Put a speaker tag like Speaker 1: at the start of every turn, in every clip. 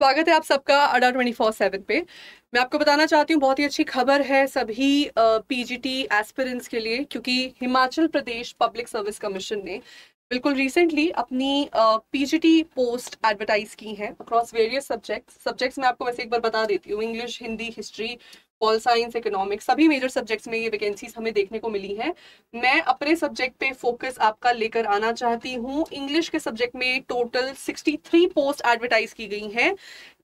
Speaker 1: स्वागत है आप सबका अड्डा 24/7 पे। मैं आपको बताना चाहती हूँ, बहुत ही अच्छी खबर है सभी पीजीटी एस्पिरेंट्स के लिए, क्योंकि Himachal Pradesh public service commission ने बिल्कुल रिसेंटली अपनी पीजीटी पोस्ट एडवर्टाइज की है अक्रॉस वेरियस सब्जेक्ट्स मैं आपको वैसे एक बार बता देती हूँ। English, Hindi, history, pol science, economics, सभी मेजर सब्जेक्ट्स में ये वैकेंसीज हमें देखने को मिली हैं। मैं अपने सब्जेक्ट पे फोकस आपका लेकर आना चाहती हूँ। इंग्लिश के सब्जेक्ट में टोटल 63 पोस्ट एडवर्टाइज की गई हैं।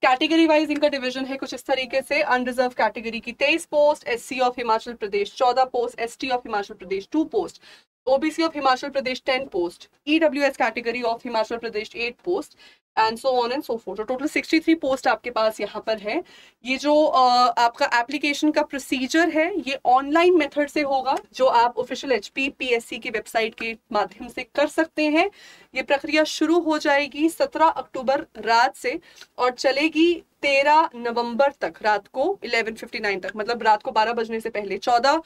Speaker 1: कैटेगरी वाइज इनका डिवीजन है कुछ इस तरीके से। अनरिजर्व कैटेगरी की 23 post, SC of Himachal Pradesh 14 post, ST of Himachal Pradesh 2 post, OBC of Himachal Pradesh 10 post, EWS category of Himachal Pradesh 8 post and so on and so fourth. तो टोटल 63 पोस्ट आपके पास यहाँ पर है। ये जो आपका एप्लीकेशन का प्रोसीजर है ये ऑनलाइन मेथड से होगा, जो आप ऑफिशियल HPPSC की वेबसाइट के माध्यम से कर सकते हैं। ये प्रक्रिया शुरू हो जाएगी 17 अक्टूबर रात से और चलेगी 13 नवंबर तक रात को 11:59 तक, मतलब रात को 12 बजने से पहले, 14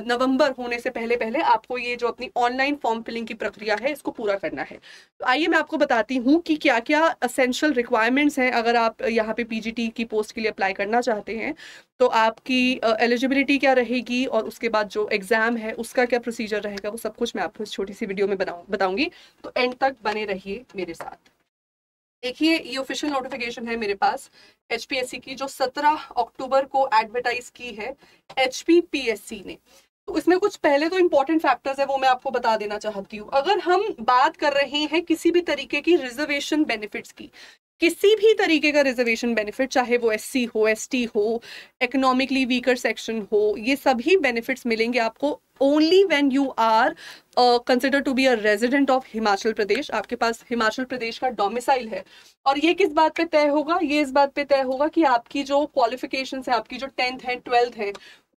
Speaker 1: नवंबर होने से पहले पहले आपको ये जो अपनी ऑनलाइन फॉर्म फिलिंग की प्रक्रिया है इसको पूरा करना है। तो आइए मैं आपको बताती हूँ कि क्या क्या असेंशियल रिक्वायरमेंट्स हैं अगर आप यहाँ पे पीजीटी की पोस्ट के लिए अप्लाई करना चाहते हैं। तो आपकी एलिजिबिलिटी क्या रहेगी और उसके बाद जो एग्जाम है उसका क्या प्रोसीजर रहेगा, वो सब कुछ मैं आपको इस छोटी सी वीडियो में बताऊंगी। तो एंड तक बने रहिए मेरे साथ। देखिए, ये ऑफिशियल नोटिफिकेशन है मेरे पास HPSC की, जो 17 अक्टूबर को एडवर्टाइज की है HPPSC ने। तो इसमें कुछ पहले तो इंपॉर्टेंट फैक्टर्स है वो मैं आपको बता देना चाहती हूँ। अगर हम बात कर रहे हैं किसी भी तरीके की रिजर्वेशन बेनिफिट्स की, किसी भी तरीके का रिजर्वेशन बेनिफिट, चाहे वो SC हो, ST हो, इकोनॉमिकली वीकर सेक्शन हो, ये सभी बेनिफिट्स मिलेंगे आपको only when you are consider to be a resident of Himachal Pradesh. आपके पास हिमाचल प्रदेश का डोमिसाइल है। और ये किस बात पे तय होगा? ये इस बात पे तय होगा कि आपकी जो क्वालिफिकेशंस है, आपकी जो 10th है, 12th है,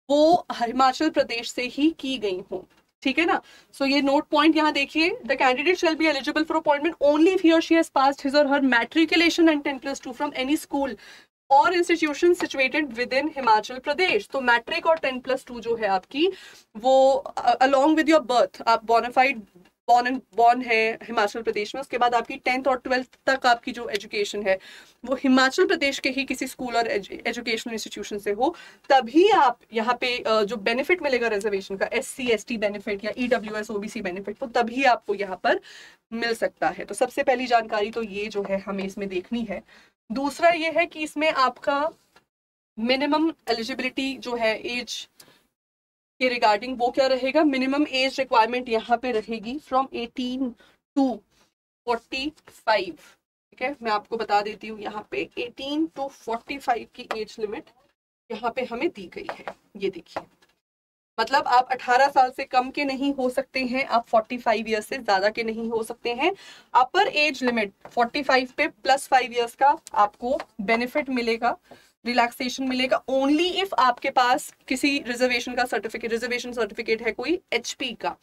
Speaker 1: वो हिमाचल प्रदेश से ही की गई हो। ठीक है ना? सो ये नोट पॉइंट यहाँ देखिए, the candidate shall be eligible for appointment only if he or she has passed his or her matriculation and 10+2 from any school or institution situated within Himachal Pradesh. तो मैट्रिक और 10+2 जो है आपकी, वो अलोंग विद योर बर्थ, आप bonafide born है हिमाचल प्रदेश में, उसके बाद आपकी 10th और 12th तक आपकी जो एजुकेशन है वो हिमाचल प्रदेश के ही किसी स्कूल और एजुकेशनल इंस्टीट्यूशन से हो, तभी आप यहाँ पे जो बेनिफिट मिलेगा रिजर्वेशन का, SC ST बेनिफिट या EWS OBC बेनिफिट, वो तभी आपको यहाँ पर मिल सकता है। तो सबसे पहली जानकारी तो ये जो है हमें इसमें देखनी है। दूसरा ये है कि इसमें आपका मिनिमम एलिजिबिलिटी जो है एज के रिगार्डिंग, वो क्या रहेगा? मिनिमम एज रिक्वायरमेंट यहाँ पे रहेगी फ्रॉम 18 टू 45। ठीक है, मैं आपको बता देती हूँ, यहाँ पे 18 टू 45 की एज लिमिट यहाँ पे हमें दी गई है। ये देखिए, मतलब आप 18 साल से कम के नहीं हो सकते हैं, आप 45 ईयर्स से ज्यादा के नहीं हो सकते हैं। अपर एज लिमिट 45 पे +5 ईयर्स का आपको बेनिफिट मिलेगा, रिलैक्सेशन मिलेगा ओनली इफ आपके पास किसी रिजर्वेशन सर्टिफिकेट है कोई HP का।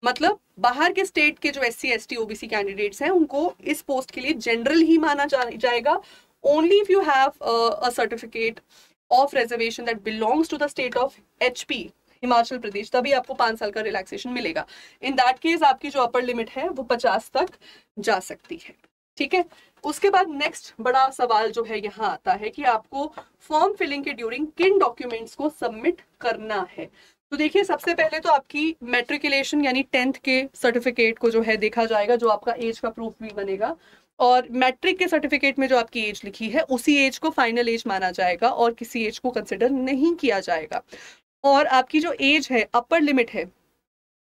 Speaker 1: मतलब बाहर के स्टेट के जो SC ST OBC कैंडिडेट्स हैं उनको इस पोस्ट के लिए जनरल ही माना जाएगा। Only if you have a certificate of reservation that belongs to the state of HP Himachal Pradesh, तभी आपको 5 साल का रिलैक्सेशन मिलेगा। इन दैट केस आपकी जो अपर लिमिट है वो 50 तक जा सकती है। ठीक है, उसके बाद नेक्स्ट बड़ा सवाल जो है यहाँ आता है कि आपको फॉर्म फिलिंग के ड्यूरिंग किन डॉक्यूमेंट्स को सबमिट करना है। तो देखिए, सबसे पहले तो आपकी मैट्रिकुलेशन यानी 10th के सर्टिफिकेट को जो है देखा जाएगा, जो आपका एज का प्रूफ भी बनेगा। और मैट्रिक के सर्टिफिकेट में जो आपकी एज लिखी है उसी एज को फाइनल एज माना जाएगा और किसी एज को कंसिडर नहीं किया जाएगा। और आपकी जो एज है, अपर लिमिट है,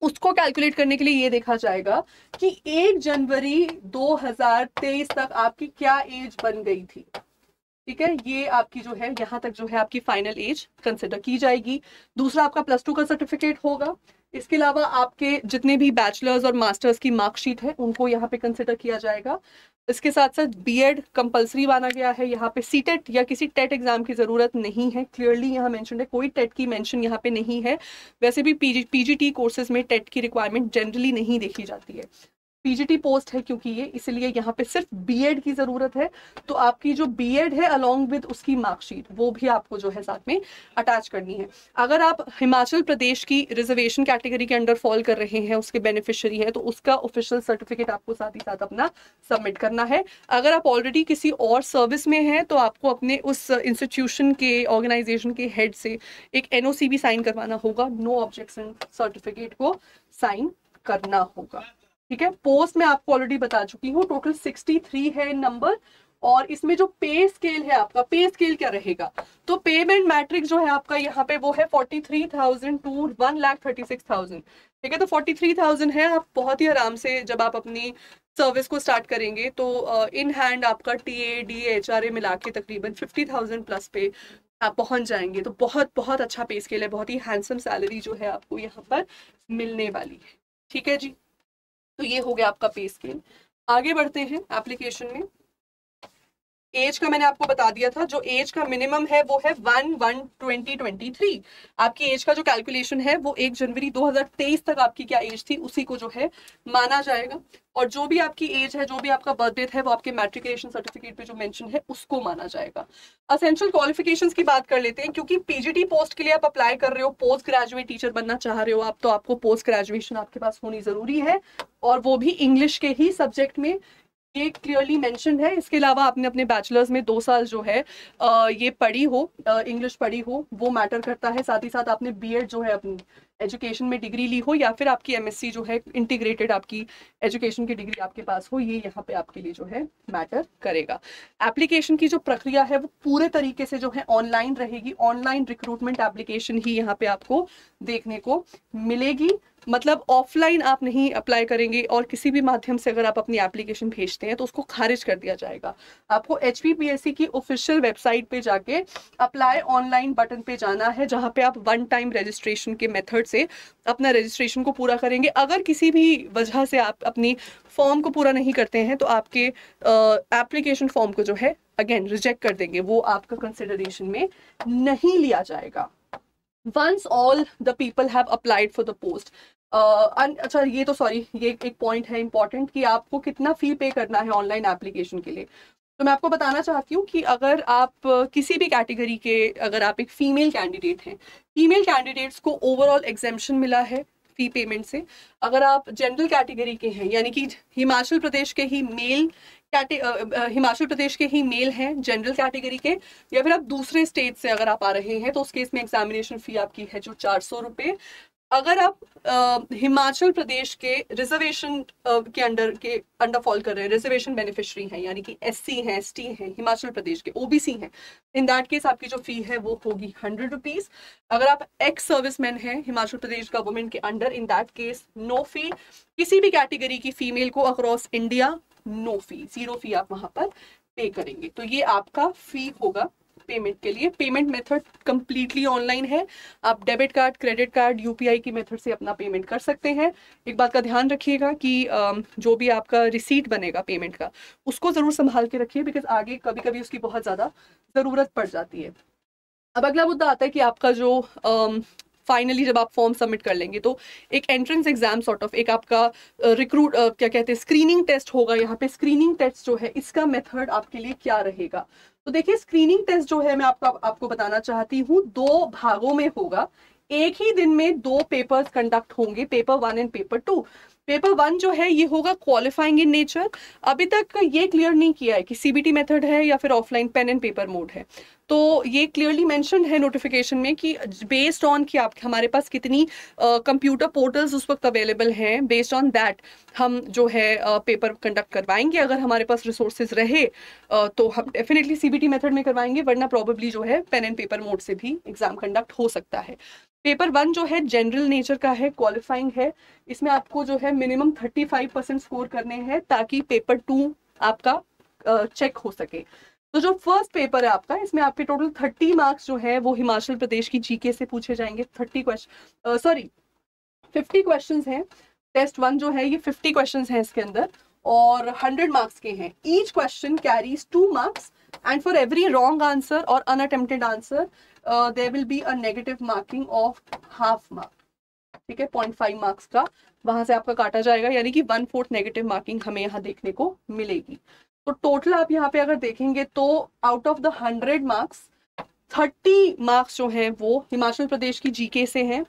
Speaker 1: उसको कैलकुलेट करने के लिए ये देखा जाएगा कि 1 जनवरी 2023 तक आपकी क्या एज बन गई थी। ठीक है, ये आपकी जो है यहाँ तक जो है आपकी फाइनल एज कंसिडर की जाएगी। दूसरा आपका +2 का सर्टिफिकेट होगा। इसके अलावा आपके जितने भी बैचलर्स और मास्टर्स की मार्कशीट है उनको यहाँ पे कंसिडर किया जाएगा। इसके साथ साथ BEd कंपलसरी माना गया है। यहाँ पे CTET या किसी टेट एग्जाम की जरूरत नहीं है, क्लियरली यहाँ मेंशन है, कोई टेट की मेंशन यहाँ पे नहीं है। वैसे भी PGT कोर्सेज में टेट की रिक्वायरमेंट जनरली नहीं देखी जाती है। पीजीटी पोस्ट है क्योंकि ये, इसलिए यहाँ पे सिर्फ बीएड की जरूरत है। तो आपकी जो बीएड है अलोंग विद उसकी मार्कशीट वो भी आपको जो है साथ में अटैच करनी है। अगर आप हिमाचल प्रदेश की रिजर्वेशन कैटेगरी के अंडर फॉल कर रहे हैं, उसके बेनिफिशियरी है, तो उसका ऑफिशियल सर्टिफिकेट आपको साथ ही साथ अपना सबमिट करना है। अगर आप ऑलरेडी किसी और सर्विस में हैं तो आपको अपने उस इंस्टीट्यूशन के, ऑर्गेनाइजेशन के हेड से एक एनओसी भी साइन करवाना होगा, नो ऑब्जेक्शन सर्टिफिकेट को साइन करना होगा। ठीक है, पोस्ट में आपको ऑलरेडी बता चुकी हूँ, टोटल 63 है नंबर। और इसमें जो पे स्केल है आपका, पे स्केल क्या रहेगा, तो पेमेंट मैट्रिक जो है आपका यहाँ पे वो है 43,000 टू 1,36,000। ठीक है, तो 43,000 है। आप बहुत ही आराम से जब आप अपनी सर्विस को स्टार्ट करेंगे तो इन हैंड आपका टीए डी एचआरए मिला के तकरीबन 50,000 प्लस पे आप पहुंच जाएंगे। तो बहुत बहुत अच्छा पे स्केल है, बहुत ही हैंडसम सैलरी जो है आपको यहाँ पर मिलने वाली है। ठीक है जी, तो ये हो गया आपका पे स्केल। आगे बढ़ते हैं एप्लीकेशन में। एज का मैंने आपको बता दिया था, जो एज का मिनिमम है वो है 1/1/2023। आपकी एज का जो कैलकुलेशन है वो 1 जनवरी 2023 तक आपकी क्या एज थी उसी को जो है माना जाएगा। और जो भी आपकी एज है, जो भी आपका बर्थ डेट है, वो आपके मैट्रिकुलेशन सर्टिफिकेट पे जो मेंशन है उसको माना जाएगा। असेंशियल क्वालिफिकेशंस की बात कर लेते हैं, क्योंकि पीजीटी पोस्ट के लिए आप अप्लाई कर रहे हो, पोस्ट ग्रेजुएट टीचर बनना चाह रहे हो आप, तो आपको पोस्ट ग्रेजुएशन आपके पास होनी जरूरी है, और वो भी इंग्लिश के ही सब्जेक्ट में, ये क्लियरली मेंशन्ड है। इसके अलावा आपने अपने बैचलर्स में 2 साल जो है ये पढ़ी हो, इंग्लिश पढ़ी हो, वो मैटर करता है। साथ ही साथ आपने बीएड जो है अपनी एजुकेशन में डिग्री ली हो, या फिर आपकी एमएससी जो है इंटीग्रेटेड आपकी एजुकेशन की डिग्री आपके पास हो, ये यहाँ पे आपके लिए जो है मैटर करेगा। एप्लीकेशन की जो प्रक्रिया है वो पूरे तरीके से जो है ऑनलाइन रहेगी। ऑनलाइन रिक्रूटमेंट एप्लीकेशन ही यहाँ पे आपको देखने को मिलेगी, मतलब ऑफलाइन आप नहीं अप्लाई करेंगे, और किसी भी माध्यम से अगर आप अपनी एप्लीकेशन भेजते हैं तो उसको खारिज कर दिया जाएगा। आपको HPPSC की ऑफिशियल वेबसाइट पे जाके अप्लाई ऑनलाइन बटन पे जाना है, जहां पे आप 1 टाइम रजिस्ट्रेशन के मेथड से अपना रजिस्ट्रेशन को पूरा करेंगे। अगर किसी भी वजह से आप अपनी फॉर्म को पूरा नहीं करते हैं तो आपके एप्लीकेशन फॉर्म को जो है अगेन रिजेक्ट कर देंगे, वो आपका कंसिडरेशन में नहीं लिया जाएगा। Once all the people have applied for the post, अच्छा ये तो सॉरी, ये एक पॉइंट है इंपॉर्टेंट कि आपको कितना फी पे करना है ऑनलाइन एप्लीकेशन के लिए। तो मैं आपको बताना चाहती हूँ कि अगर आप किसी भी कैटेगरी के, अगर आप एक फीमेल कैंडिडेट हैं, फीमेल कैंडिडेट्स को ओवरऑल एग्जेम्पशन मिला है फी पेमेंट से। अगर आप जनरल कैटेगरी के हैं, यानी कि हिमाचल प्रदेश के ही मेल हैं जनरल कैटेगरी के, या फिर आप दूसरे स्टेट से अगर आप आ रहे हैं तो उस केस में एग्जामिनेशन फी आपकी है जो 400 रुपये। अगर आप हिमाचल प्रदेश के रिजर्वेशन के अंडर फॉल कर रहे हैं, रिजर्वेशन बेनिफिशियरी हैं, यानी कि SC हैं, ST हैं, हिमाचल प्रदेश के OBC हैं, इन दैट केस आपकी जो फी है वो होगी 100 रुपीज। अगर आप एक्स सर्विसमैन हैं हिमाचल प्रदेश गवर्नमेंट के under, in that case no fee. किसी भी कैटेगरी की फीमेल को across India no fee, 0 fee आप वहां पर पे करेंगे। तो ये आपका फी होगा पेमेंट के लिए। पेमेंट मेथड कंप्लीटली ऑनलाइन है, आप debit card, credit card, UPI की मेथड से अपना पेमेंट कर सकते हैं। एक बात का ध्यान रखिएगा कि जो भी आपका रिसीट बनेगा पेमेंट का, उसको जरूर संभाल के रखिए, बिकॉज आगे कभी कभी उसकी बहुत ज्यादा जरूरत पड़ जाती है। अब अगला मुद्दा आता है कि आपका जो फाइनली जब आप फॉर्म सबमिट कर लेंगे तो एक एंट्रेंस एग्जाम सॉर्ट ऑफ, एक आपका क्या कहते हैं, स्क्रीनिंग टेस्ट होगा। यहाँ पे स्क्रीनिंग टेस्ट जो है इसका मेथड आपके लिए क्या रहेगा, तो देखिए स्क्रीनिंग टेस्ट जो है मैं आपको बताना चाहती हूँ, 2 भागों में होगा। एक ही दिन में 2 पेपर्स कंडक्ट होंगे, पेपर 1 एंड पेपर 2। पेपर 1 जो है ये होगा क्वालिफाइंग इन नेचर। अभी तक ये क्लियर नहीं किया है कि CBT मेथड है या फिर offline pen and paper mode है, तो ये क्लियरली मेंशन्ड है नोटिफिकेशन में कि बेस्ड ऑन कि आप हमारे पास कितनी कंप्यूटर पोर्टल्स उस वक्त अवेलेबल हैं, बेस्ड ऑन दैट हम जो है पेपर कंडक्ट करवाएंगे। अगर हमारे पास रिसोर्सेज रहे तो हम डेफिनेटली CBT मेथड में करवाएंगे, वरना प्रॉबेबली जो है पेन एंड पेपर मोड से भी एग्जाम कंडक्ट हो सकता है। पेपर 1 जो है जनरल नेचर का है, क्वालिफाइंग है। इसमें आपको जो है मिनिमम 35% स्कोर करने हैं ताकि पेपर 2 आपका चेक हो सके। तो जो फर्स्ट पेपर है आपका, इसमें आपके टोटल 30 मार्क्स जो है वो हिमाचल प्रदेश की GK से पूछे जाएंगे। 50 क्वेश्चंस हैं। टेस्ट 1 जो है ये 50 क्वेश्चंस हैं इसके अंदर, और 100 मार्क्स के हैं। Each question carries 2 marks, and for every wrong answer or unattempted answer there will be a negative marking of ½ mark. ठीक है, 0.5 मार्क्स का वहां से आपका काटा जाएगा, यानी कि 1/4 नेगेटिव मार्किंग हमें यहाँ देखने को मिलेगी। तो टोटल आप यहाँ पे अगर देखेंगे तो out of the 100 marks 30 marks जो हैं वो हिमाचल प्रदेश की जीके से हैं।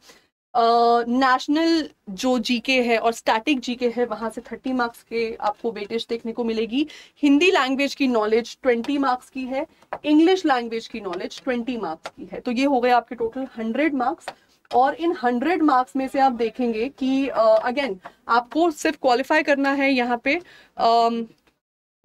Speaker 1: नेशनल जो जीके है और स्टैटिक जीके है वहां से 30 मार्क्स के आपको वेटेज देखने को मिलेगी। हिंदी लैंग्वेज की नॉलेज 20 मार्क्स की है, इंग्लिश लैंग्वेज की नॉलेज 20 मार्क्स की है। तो ये हो गए आपके टोटल 100 मार्क्स। और इन 100 मार्क्स में से आप देखेंगे कि अगेन आपको सिर्फ क्वालिफाई करना है यहाँ पे,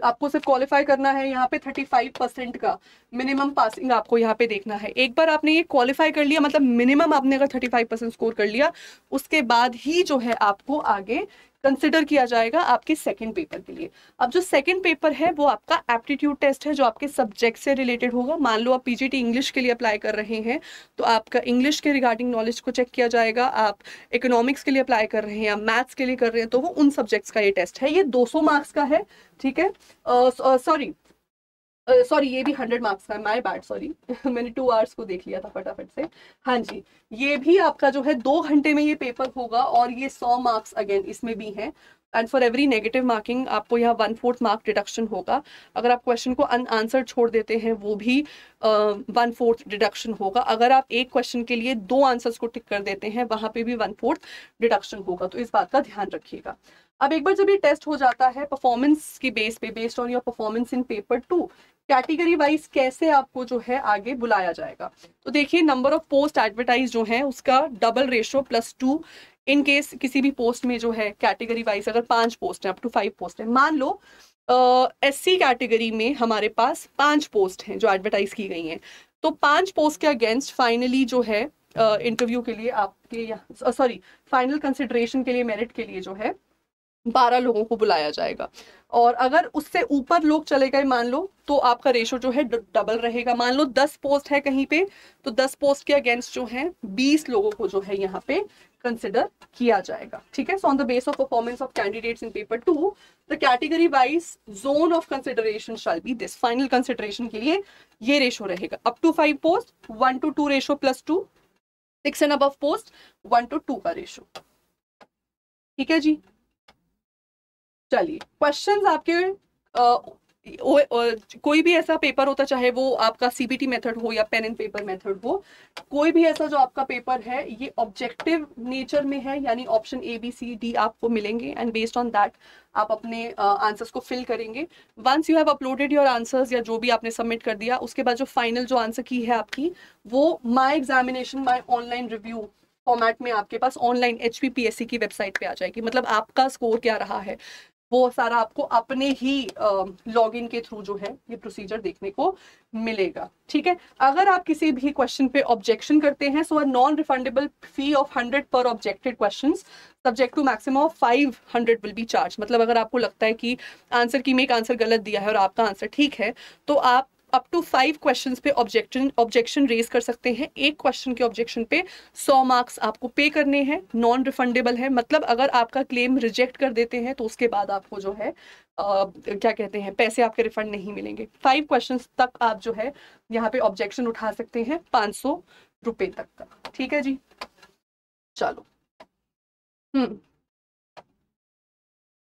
Speaker 1: आपको सिर्फ क्वालिफाई करना है यहाँ पे 35% का मिनिमम पासिंग आपको यहाँ पे देखना है। एक बार आपने ये क्वालिफाई कर लिया, मतलब मिनिमम आपने अगर 35% स्कोर कर लिया, उसके बाद ही जो है आपको आगे कंसिडर किया जाएगा आपके सेकंड पेपर के लिए। अब जो सेकंड पेपर है वो आपका एप्टीट्यूड टेस्ट है, जो आपके सब्जेक्ट से रिलेटेड होगा। मान लो आप पीजीटी इंग्लिश के लिए अप्लाई कर रहे हैं तो आपका इंग्लिश के रिगार्डिंग नॉलेज को चेक किया जाएगा। आप इकोनॉमिक्स के लिए अप्लाई कर रहे हैं या मैथ्स के लिए कर रहे हैं तो वो उन सब्जेक्ट्स का ये टेस्ट है। ये 200 मार्क्स का है, ठीक है। सॉरी ये भी 100 मार्क्स का है, माय बैड, सॉरी मैंने 2 आवर्स को देख लिया था फटाफट से। हाँ जी, ये भी आपका जो है 2 घंटे में ये पेपर होगा और ये 100 मार्क्स अगेन इसमें भी हैं। And for every negative marking आपको यहाँ 1/4 मार्क डिडक्शन होगा। अगर आप क्वेश्चन को अनआंसर्ड छोड़ देते हैं वो भी 1/4 डिडक्शन होगा। अगर आप एक क्वेश्चन के लिए 2 आंसर्स को टिक कर देते हैं वहां पे भी 1/4 डिडक्शन होगा। तो इस बात का ध्यान रखिएगा। अब एक बार जब ये टेस्ट हो जाता है परफॉर्मेंस की बेस पे, based on your performance in paper 2, category wise कैसे आपको जो है आगे बुलाया जाएगा। तो देखिए, नंबर ऑफ पोस्ट एडवर्टाइज जो है उसका डबल रेशो +2 इन केस किसी भी पोस्ट में जो है कैटेगरी वाइज अगर 5 पोस्ट है, अप टू 5 पोस्ट है। मान लो SC कैटेगरी में हमारे पास 5 पोस्ट हैं जो एडवर्टाइज की गई हैं, तो 5 पोस्ट के अगेंस्ट फाइनली जो है इंटरव्यू के लिए आपके फाइनल कंसिडरेशन के लिए मेरिट के लिए जो है 12 लोगों को बुलाया जाएगा। और अगर उससे ऊपर लोग चले गए मान लो, तो आपका रेशो जो है डबल रहेगा। मान लो 10 पोस्ट है कहीं पे, तो 10 पोस्ट के अगेंस्ट जो है 20 लोगों को जो है यहाँ पे कंसिडर किया जाएगा, ठीक है। So on the base of performance of candidates in paper 2 the category wise zone of consideration shall be this. Final consideration के लिए ये रेशो रहेगा, up to 5 post 1:2 ratio +2, 6 and above post 1:2 का रेशो, ठीक है जी। चलिए, क्वेश्चंस आपके कोई भी ऐसा पेपर होता, चाहे वो आपका सीबीटी मेथड हो या पेन एंड पेपर मेथड हो, कोई भी ऐसा जो आपका पेपर है ये ऑब्जेक्टिव नेचर में है, यानी ऑप्शन ABCD आपको मिलेंगे एंड बेस्ड ऑन दैट आप अपने आंसर्स को फिल करेंगे। Once you have uploaded your answers या जो भी आपने सबमिट कर दिया, उसके बाद जो फाइनल जो आंसर की है आपकी, वो my examination my online review format में आपके पास ऑनलाइन HPPSC की वेबसाइट पे आ जाएगी। मतलब आपका स्कोर क्या रहा है वो सारा आपको अपने ही लॉगिन के थ्रू जो है ये प्रोसीजर देखने को मिलेगा, ठीक है। अगर आप किसी भी क्वेश्चन पे ऑब्जेक्शन करते हैं, so a non refundable fee of 100 per objected questions subject to maximum of 500 will be charge. मतलब अगर आपको लगता है कि आंसर की में एक आंसर गलत दिया है और आपका आंसर ठीक है, तो आप अप टू 5 क्वेश्चंस पे ऑब्जेक्शन रेज कर सकते हैं। एक क्वेश्चन के ऑब्जेक्शन पे 100 मार्क्स आपको पे करने हैं, नॉन रिफंडेबल है। मतलब अगर आपका क्लेम रिजेक्ट कर देते हैं तो उसके बाद आपको जो है क्या कहते हैं, पैसे आपके रिफंड नहीं मिलेंगे। 5 क्वेश्चंस तक आप जो है यहाँ पे ऑब्जेक्शन उठा सकते हैं 500 रुपए तक का, ठीक है जी। चलो,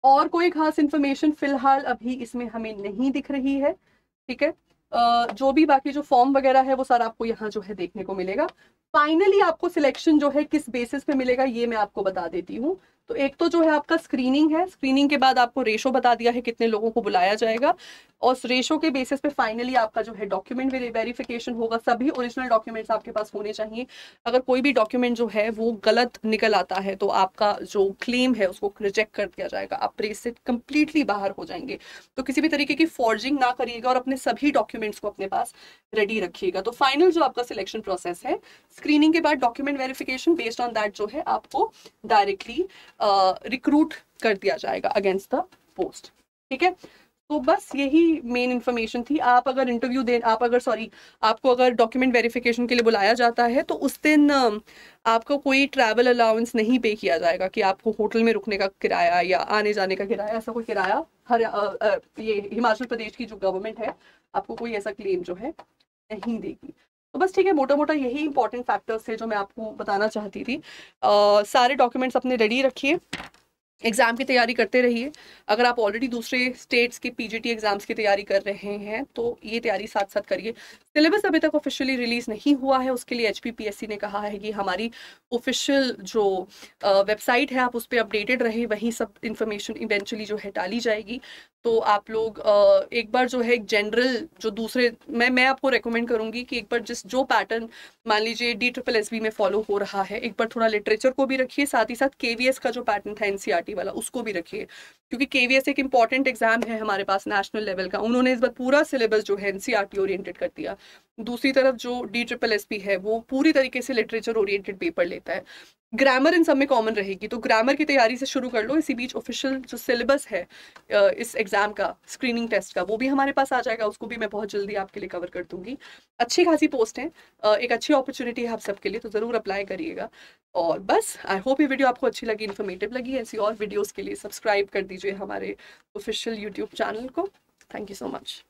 Speaker 1: और कोई खास इंफॉर्मेशन फिलहाल अभी इसमें हमें नहीं दिख रही है, ठीक है। जो भी बाकी जो फॉर्म वगैरह है वो सारा आपको यहाँ जो है देखने को मिलेगा। फाइनली आपको सिलेक्शन जो है किस बेसिस पे मिलेगा ये मैं आपको बता देती हूँ। तो एक तो जो है आपका स्क्रीनिंग है, स्क्रीनिंग के बाद आपको रेशो बता दिया है कितने लोगों को बुलाया जाएगा, और उस रेशो के बेसिस पे फाइनली आपका जो है डॉक्यूमेंट वेरिफिकेशन होगा। सभी ओरिजिनल डॉक्यूमेंट्स आपके पास होने चाहिए। अगर कोई भी डॉक्यूमेंट जो है वो गलत निकल आता है तो आपका जो क्लेम है उसको रिजेक्ट कर दिया जाएगा, आप रेस से कंप्लीटली बाहर हो जाएंगे। तो किसी भी तरीके की फॉर्जिंग ना करिएगा और अपने सभी डॉक्यूमेंट्स को अपने पास रेडी रखिएगा। तो फाइनल जो आपका सिलेक्शन प्रोसेस है, स्क्रीनिंग के बाद document verification, based on that जो है आपको डायरेक्टली रिक्रूट कर दिया जाएगा अगेंस्ट द पोस्ट, ठीक है। तो बस यही मेन इन्फॉर्मेशन थी। आप अगर इंटरव्यू दे आपको अगर डॉक्यूमेंट वेरिफिकेशन के लिए बुलाया जाता है तो उस दिन आपको कोई ट्रैवल अलाउंस नहीं पे किया जाएगा कि आपको होटल में रुकने का किराया या आने जाने का किराया, ऐसा कोई किराया ये हिमाचल प्रदेश की जो गवर्नमेंट है आपको कोई ऐसा क्लेम जो है नहीं देगी। तो बस ठीक है, मोटा मोटा यही इंपॉर्टेंट फैक्टर्स थे जो मैं आपको बताना चाहती थी। सारे डॉक्यूमेंट्स अपने रेडी रखिए, एग्जाम की तैयारी करते रहिए। अगर आप ऑलरेडी दूसरे स्टेट्स के पीजीटी एग्जाम्स की तैयारी कर रहे हैं तो ये तैयारी साथ साथ करिए। सिलेबस अभी तक ऑफिशियली रिलीज नहीं हुआ है, उसके लिए एचपीपीएससी ने कहा है कि हमारी ऑफिशियल जो वेबसाइट है आप उस पर अपडेटेड रहे, वहीं सब इंफॉर्मेशन इवेंचुअली जो है डाली जाएगी। तो आप लोग एक बार जो है एक जनरल जो दूसरे मैं आपको रेकमेंड करूंगी कि एक बार जो पैटर्न मान लीजिए DSSB में फॉलो हो रहा है, एक बार थोड़ा लिटरेचर को भी रखिए, साथ ही साथ केवीएस का जो पैटर्न था एनसीईआरटी वाला उसको भी रखिए, क्योंकि केवीएस एक इंपॉर्टेंट एग्जाम है हमारे पास नेशनल लेवल का। उन्होंने इस बार पूरा सिलेबस जो है एनसीईआरटी ओरिएंटेड कर दिया। दूसरी तरफ जो DSSB है वो पूरी तरीके से लिटरेचर ओरिएंटेड पेपर लेता है। ग्रामर इन सब में कॉमन रहेगी, तो ग्रामर की तैयारी से शुरू कर लो। इसी बीच ऑफिशियल जो सिलेबस है इस एग्जाम का, स्क्रीनिंग टेस्ट का, वो भी हमारे पास आ जाएगा, उसको भी मैं बहुत जल्दी आपके लिए कवर कर दूंगी। अच्छी खासी पोस्ट है, एक अच्छी अपॉर्चुनिटी है आप सबके लिए, तो जरूर अप्लाई करिएगा। और बस आई होप ये वीडियो आपको अच्छी लगी, इन्फॉर्मेटिव लगी। ऐसी और वीडियोस के लिए सब्सक्राइब कर दीजिए हमारे ऑफिशियल यूट्यूब चैनल को। Thank you so much.